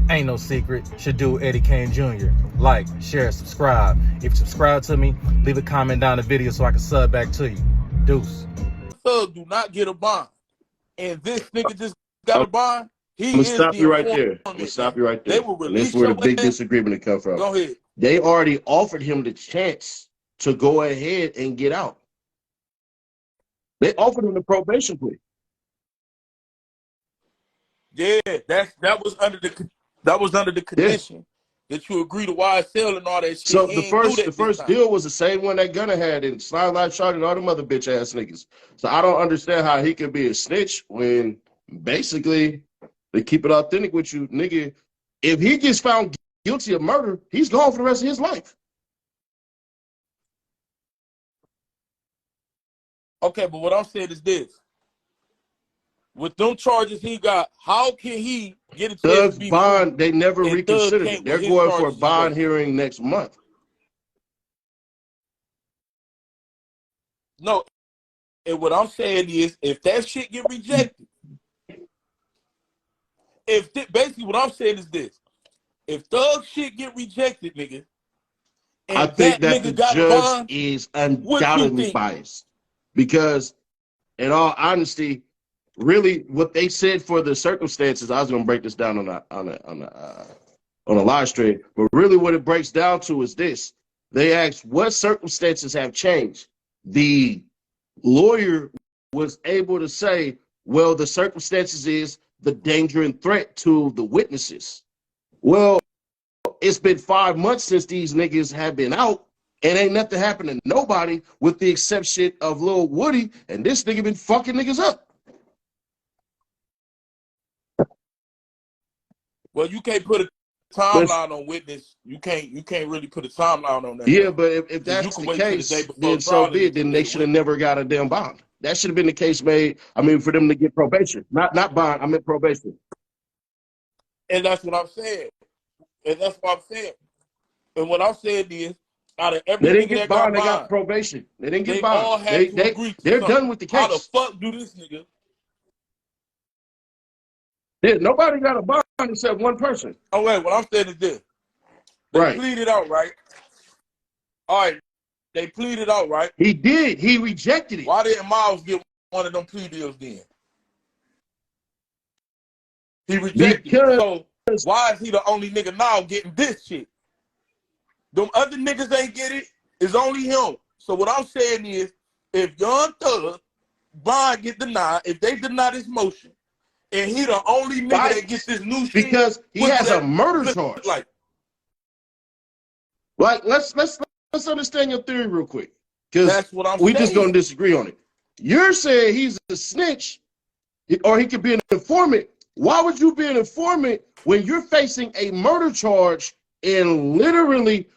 Ain't no secret. Should do Eddie Kane Jr. Like, share, subscribe. If you subscribe to me, leave a comment down the video so I can sub back to you. Deuce. Thug do not get a bond. And this nigga just got a bond. I'm gonna stop you right there. I'm gonna stop you right there. They will and this release is where the your big ass. disagreement to come from. Go ahead. They already offered him the chance to go ahead and get out. They offered him the probation plea. Yeah, that was under the condition that you agree to YSL and all that shit. So the first deal was the same one that Gunna had and Slide Life Shot and all them other bitch ass niggas. So I don't understand how he could be a snitch when basically they keep it authentic with you, nigga. If he gets found guilty of murder, he's gone for the rest of his life. Okay, but what I'm saying is this. With them charges he got, how can he get a chance Thug's to be bond, free? they never reconsidered it. They're going for a bond hearing next month. No, and what I'm saying is, if that shit get rejected, basically what I'm saying is this: if Thug shit get rejected, nigga, and I think that the judge is undoubtedly biased because, in all honesty, really what they said for the circumstances, I was gonna break this down on a live stream, but really what it breaks down to is this: they asked what circumstances have changed. The lawyer was able to say, well, the circumstances is the danger and threat to the witnesses. Well, it's been 5 months since these niggas have been out, and ain't nothing happened to nobody with the exception of Lil Woody, and this nigga been fucking niggas up. Well, you can't put a timeline on witness. You can't really put a timeline on that. Yeah, but if that's the case, then so be it. Then they should have never got a damn bond. That should have been the case made. I mean, for them to get probation, not bond. I meant probation. And that's what I'm saying. And that's what I'm saying. And what I'm saying is, out of every they didn't get bond, they got got probation. They didn't get they bond. all had to agree to they're something. done with the case. How the fuck do this nigga? Yeah, nobody got a bond except one person. Oh wait, what I'm saying is this: they pleaded out, right? All right, they pleaded out, right? He did. He rejected it. Why didn't Miles get one of them plea deals then? He rejected it. So why is he the only nigga now getting this shit? Them other niggas ain't get it. It's only him. So what I'm saying is, if Young Thug bond get denied, if they deny this motion, and he the only nigga that gets this new shit because he has a murder charge. Like let's understand your theory real quick, because we just gonna disagree on it. You're saying he's a snitch, or he could be an informant. Why would you be an informant when you're facing a murder charge and literally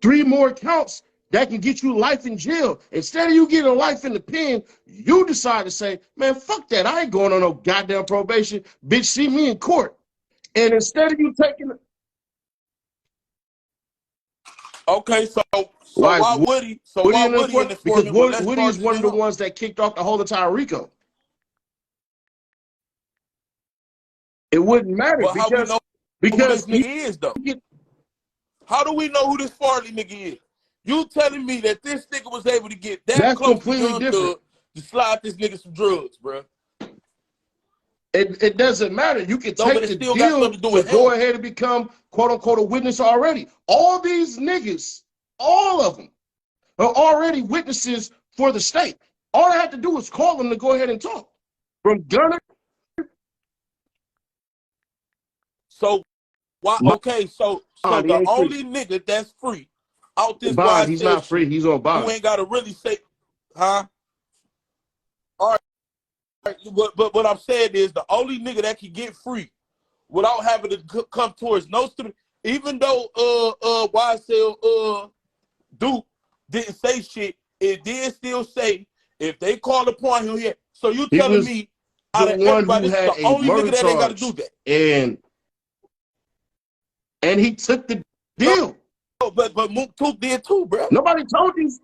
3 more counts that can get you life in jail? Instead of you getting a life in the pen, you decide to say, man, fuck that. I ain't going on no goddamn probation. Bitch, see me in court. And instead of you taking it. Okay, so why Woody? So why Woody in the because Woody is one of the ones that kicked off the whole entire RICO. It wouldn't matter because who this nigga is though. How do we know who this Farley nigga is? You telling me that this nigga was able to get that close to slide this nigga some drugs, bro? It doesn't matter. You can take the deal to go ahead and become quote unquote a witness already. All these niggas, all of them, are already witnesses for the state. All I had to do was call them to go ahead and talk. From Gunner. So why? Okay, so the only nigga that's free out this bond, he's not free. He's on bond. Who ain't got to really say, huh? All right, but what I'm saying is the only nigga that can get free without having to come towards no student, even though YSL Duke didn't say shit, it did still say if they call upon him here. So you telling me out of everybody, this is the only nigga that ain't got to do that. And he took the deal. No, but Mook Took did too, bro. Nobody told these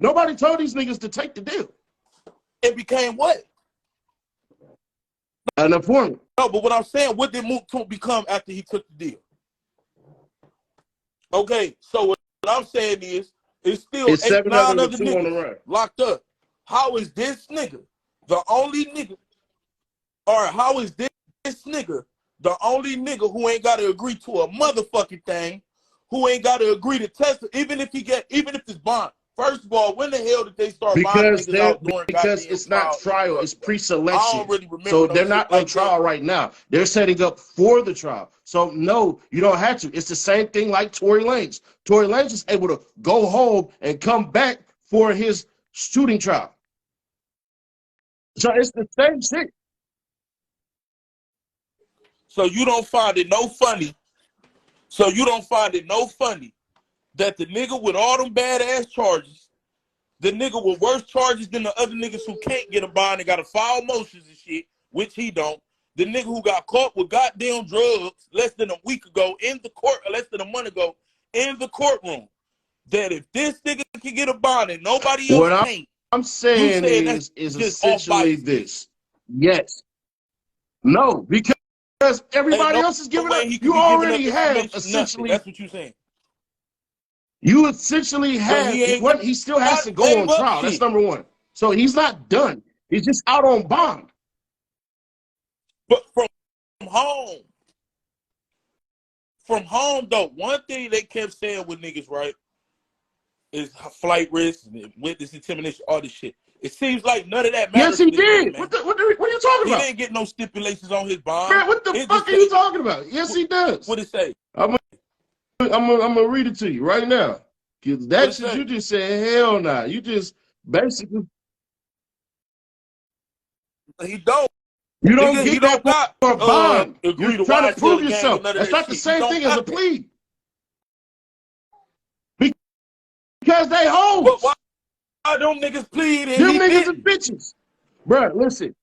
niggas to take the deal. It became what? An informant. No, but what I'm saying, what did Mook become after he took the deal? Okay, so what I'm saying is, it's still It's 8, 9 700 other with 2 on the niggas run. locked up. How is this nigga the only nigga? All right, how is this nigga the only nigga who ain't got to agree to a motherfucking thing, who ain't got to agree to test it, even if it's bond? First of all, when the hell did they start bonding niggas out during Because goddamn it's not trial, it's I pre-selection. don't really remember So no they're shit not on like trial that. right now. They're setting up for the trial. So no, you don't have to. It's the same thing like Tory Lanez. Tory Lanez is able to go home and come back for his shooting trial. So it's the same shit. So you don't find it no funny. So you don't find it no funny that the nigga with all them badass charges, the nigga with worse charges than the other niggas who can't get a bond and got to file motions and shit, which he don't. The nigga who got caught with goddamn drugs less than a week ago in the court, or less than a month ago in the courtroom. That if this nigga can get a bond and nobody else What can't, I'm you saying saying that's is just off essentially bias. this. Yes. No, because everybody Ain't else is no giving way up. he could You be giving up already have information, nothing. essentially. That's what you saying. You essentially But have. he ain't He still has to go gave on up trial. That's shit. number one. So he's not done. He's just out on bond. But home, from home though, one thing they kept saying with niggas, right, is flight risk, witness intimidation, all this shit. It seems like none of that Yes, matters he to this nigga, did. man. What are you talking He about? didn't get no stipulations on his bond. Man, what the It fuck just are you say, talking about? Yes, he does. what it say? I'm gonna read it to you right now. Cause What that it shit say? you just said, hell nah. You just basically He don't. you don't Nigga, he get that don't got for a bond. You're agree to trying to YSL prove the gang or yourself. none of That's that not the shit. He same don't thing as a got that. plea. Because they But hoes. why them niggas plead and Them he niggas are didn't? bitches. Bruh, listen.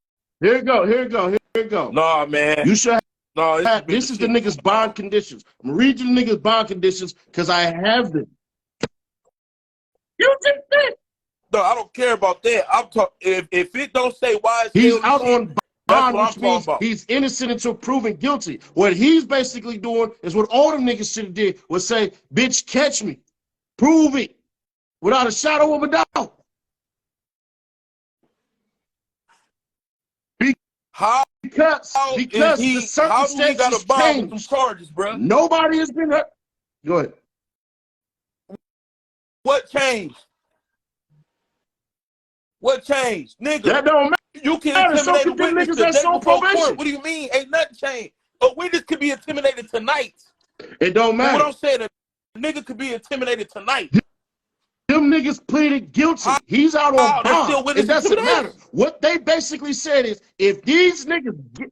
Here you go. Nah, man. You should Nah, this has have been the this is the shit. niggas bond conditions. I'm gonna read you the niggas bond conditions because I have them. You just did. No, I don't care about that. I'm talking if it don't say He's YSL and out shit, on that's bond, what I'm which talking means about. he's innocent until proven guilty. What he's basically doing is what all them niggas should have did was say, bitch, catch me. Prove it. Without a shadow of a doubt. How Because the how do he got circumstances a bond with them changed. charges, bro? Nobody has been hurt. Go ahead. What changed? What changed? Nigga, That don't you can matter. So intimidate a could them witness niggas the that's day on before court. probation. What do you mean? Ain't nothing changed. A witness could be intimidated tonight. It don't But what matter. I'm saying, a nigga could be intimidated tonight. Them niggas pleaded guilty. He's out on How? That's bond. still It witness doesn't intimidation. matter. What they basically said is if these niggas get,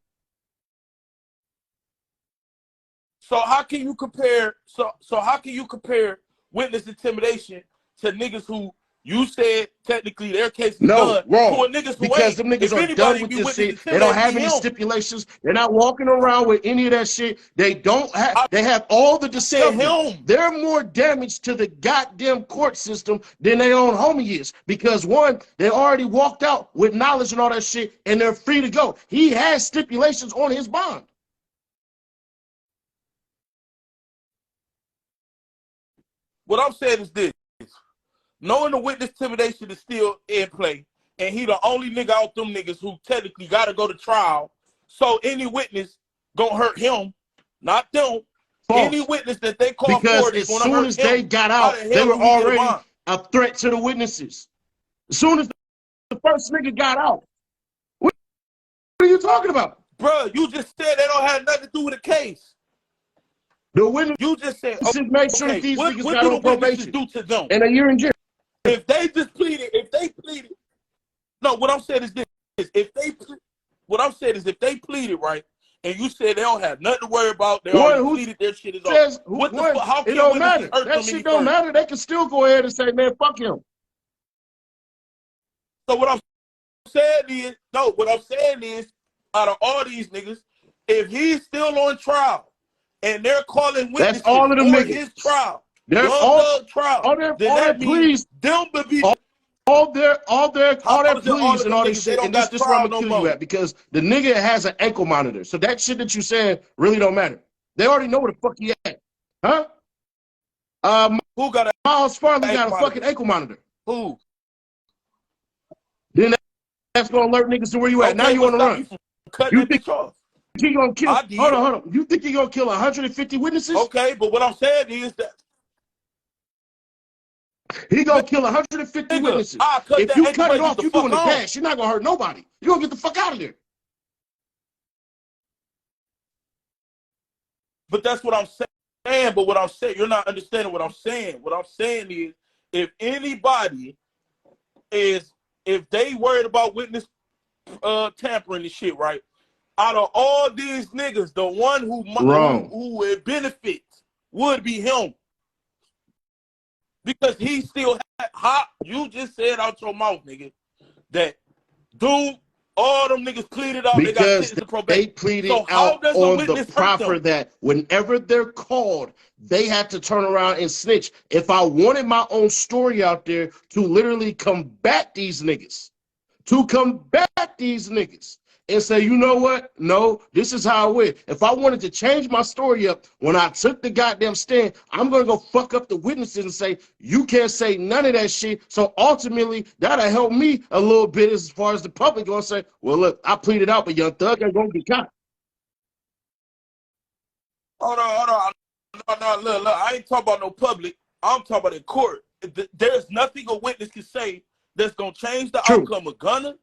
So how can you compare? So how can you compare witness intimidation to niggas who you said technically their case is no, done to wrong. a niggas who Because ain't? them niggas If are done anybody with be this witness shit. They don't intimidated, be have any him. stipulations. They're not walking around with any of that shit. They don't have, they have all the discovery. Him. They're more damaged to the goddamn court system than their own homie is. Because one, they already walked out with knowledge and all that shit and they're free to go. He has stipulations on his bond. What I'm saying is this: knowing the witness intimidation is still in play, and he the only nigga out them niggas who technically got to go to trial. So any witness gonna hurt him, not them. False. Any witness that they call Because for is as gonna soon hurt as him. they got How out, the they hell were do he get a already bond? a threat to the witnesses. As soon as the first nigga got out, what are you talking about? Bro, you just said they don't have nothing to do with the case. The witnesses You just said, made sure that okay, these what niggas got do the on witnesses probation do to them? and a year in jail. If they pleaded, no, what I'm saying is this: what I'm saying is if they pleaded right, and you said they don't have nothing to worry about, they One already who pleaded, their shit is over. says What the one, fuck? How it can don't witnesses matter. hurt That them any shit don't further? matter. They can still go ahead and say, man, fuck him. So what I'm saying is, no, what I'm saying is, out of all these niggas, if he's still on trial and they're calling That's witnesses all of them for niggas. his trial, They're Young Thug trial, all then their that means pleas. them to be all their pleas and all this niggas, they shit, don't and this got where I'm trial gonna no kill you more. at, because the nigga has an ankle monitor. So that shit that you saying really don't matter. They already know where the fuck he at. Huh? Who got Miles Farley got a monitor? fucking ankle monitor. Who? Then that's gonna alert niggas to where you at. Okay, Now you wanna run. You from cutting You that think bitch off? he gonna kill? I did. Hold on. You think he gonna kill 150 witnesses? Okay, but what I'm saying is that he gonna kill 150 witnesses. If you cut it off, you doing the dash. You're not gonna hurt nobody. You gonna get the fuck out of there. But that's what I'm saying. But what I'm saying, you're not understanding what I'm saying. What I'm saying is, if anybody is, if they worried about witness tampering and shit, right? Out of all these niggas, the one who would benefit would be him. Because he still had, you just said out your mouth, nigga, that dude, all them niggas pleaded out, they got sentenced to probation. They pleaded out on the proffer that whenever they're called, they had to turn around and snitch. If I wanted my own story out there to literally combat these niggas, and say, you know what? No, this is how it went. If I wanted to change my story up when I took the goddamn stand, I'm going to go fuck up the witnesses and say, you can't say none of that shit. So ultimately, that'll help me a little bit as far as the public going to say, well, look, I pleaded out, but Young Thug ain't going to get caught. Hold on. No, look, I ain't talking about no public. I'm talking about in court. There's nothing a witness can say that's going to change the outcome of Gunna,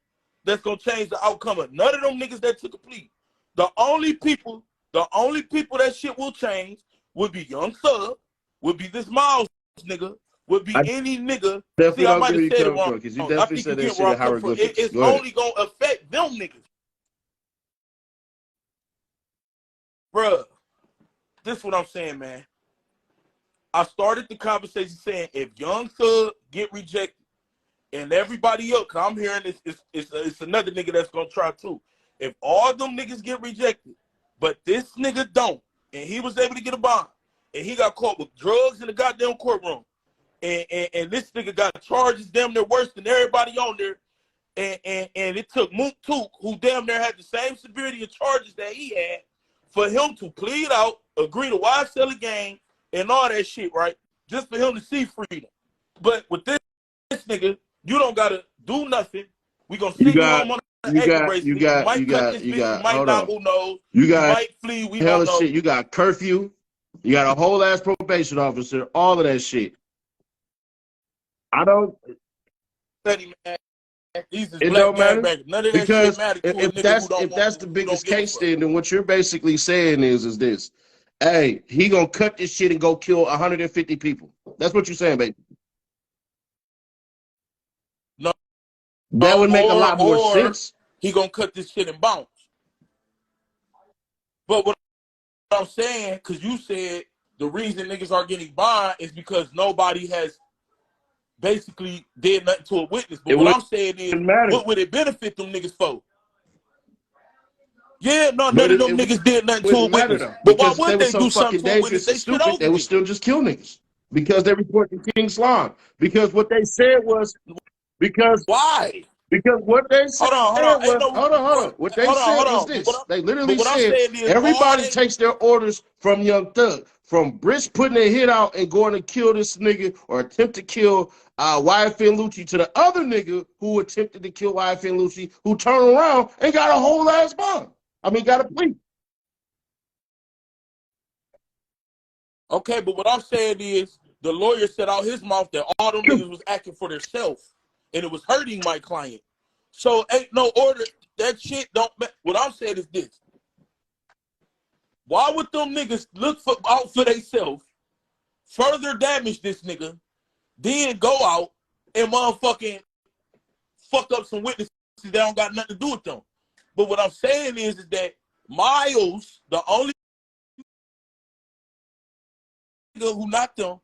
that's gonna change the outcome of none of them niggas that took a plea. The only people that shit will change would be Young Thug, would be this Miles nigga, would be any nigga. See, I might have said it wrong. Because you definitely said that shit in hieroglyphics. It's only gonna affect them niggas. Bruh, this is what I'm saying, man. I started the conversation saying if Young Thug get rejected, and everybody else, cause I'm hearing it's another nigga that's gonna try too. If all them niggas get rejected, but this nigga don't, and he was able to get a bond, and he got caught with drugs in the goddamn courtroom, and this nigga got charges damn near worse than everybody on there, and it took Mook Took, who damn near had the same severity of charges that he had, for him to plead out, agree to YSL a game, and all that shit, right? Just for him to see freedom. But with this nigga, you don't gotta do nothing. We gonna send you home on an ankle bracelet. You might cut this bitch, you might not, who knows? You might flee, we don't know. Shit. You got curfew. You got a whole ass probation officer, all of that shit. I don't. Ceddy, man. These is it black don't matter. None of that because shit matter to if that's the biggest case, then what you're basically saying is this. Hey, he gonna cut this shit and go kill 150 people. That's what you're saying, baby. No. That would make a lot more sense. He gonna cut this shit and bounce. But what I'm saying, because you said the reason niggas are getting bond is because nobody has basically did nothing to a witness. But what I'm saying is, what would it benefit them niggas for? Yeah, no, none of them niggas did nothing to a witness. But why would they do something to a witness? They stupid. They would still just kill niggas because they reported King Slime. Because what they said was why? Because what they said hold on. What they said was this. They literally said everybody takes their orders from Young Thug. From Brisk putting a hit out and going to kill this nigga or attempt to kill YFN Lucci to the other nigga who attempted to kill YFN Lucci, who turned around and got a whole ass bond. I mean, got a plea. Okay, but what I'm saying is the lawyer said out his mouth that all them niggas was acting for themselves and it was hurting my client. So ain't no order. That shit don't matter. What I'm saying is this. Why would them niggas look out for themselves, further damage this nigga, then go out and motherfucking fuck up some witnesses that don't got nothing to do with them? But what I'm saying is that Miles, the only nigga who knocked them,